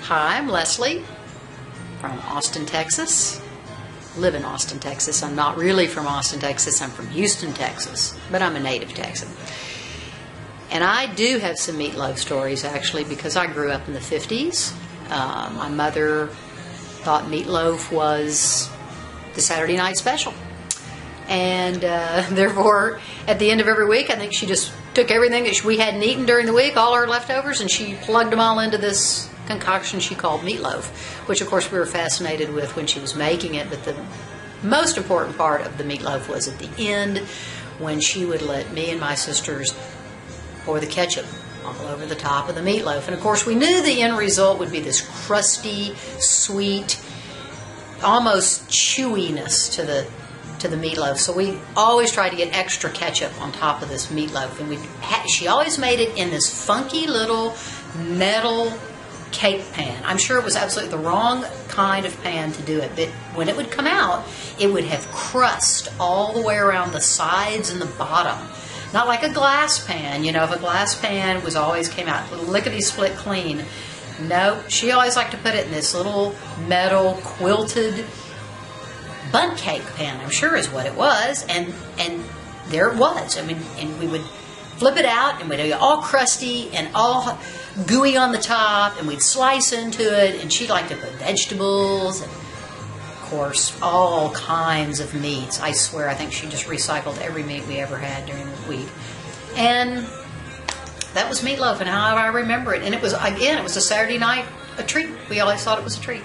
Hi, I'm Leslie from Austin, Texas. Live in Austin, Texas. I'm not really from Austin, Texas. I'm from Houston, Texas, but I'm a native Texan. And I do have some meatloaf stories, actually, because I grew up in the 50s. My mother thought meatloaf was the Saturday night special. And therefore, at the end of every week, I think she just took everything that we hadn't eaten during the week, all our leftovers, and she plugged them all into this concoction she called meatloaf, which, of course, we were fascinated with when she was making it. But the most important part of the meatloaf was at the end, when she would let me and my sisters pour the ketchup all over the top of the meatloaf. And, of course, we knew the end result would be this crusty, sweet, almost chewiness to the meatloaf. So we always tried to get extra ketchup on top of this meatloaf. And she always made it in this funky little metal cake pan. I'm sure it was absolutely the wrong kind of pan to do it, but when it would come out, it would have crust all the way around the sides and the bottom. Not like a glass pan. You know, if a glass pan came out lickety-split clean. No, she always liked to put it in this little metal quilted bundt cake pan, I'm sure is what it was, and there it was. I mean, and we would flip it out, and we'd be all crusty and all gooey on the top, and we'd slice into it, and she'd like to put vegetables, and of course, all kinds of meats. I swear, I think she just recycled every meat we ever had during the week. And that was meatloaf, and how I remember it. And it was, again, it was a Saturday night, a treat. We always thought it was a treat.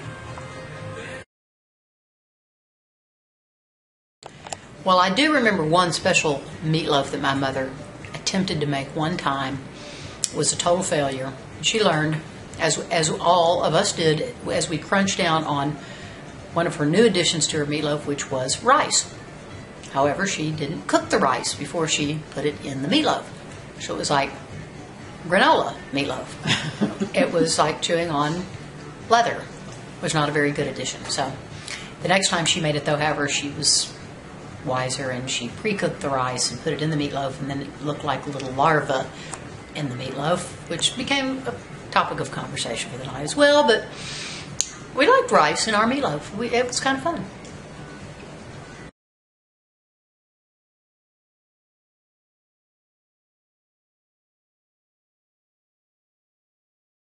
Well, I do remember one special meatloaf that my mother attempted to make one time. It was a total failure. She learned, as all of us did, as we crunched down on one of her new additions to her meatloaf, which was rice. However, she didn't cook the rice before she put it in the meatloaf. So it was like granola meatloaf. It was like chewing on leather. It was not a very good addition. So the next time she made it, though, however, she was wiser, and she pre-cooked the rice and put it in the meatloaf, and then it looked like little larvae in the meatloaf, which became a topic of conversation for the night as well. But we liked rice in our meatloaf. It was kind of fun.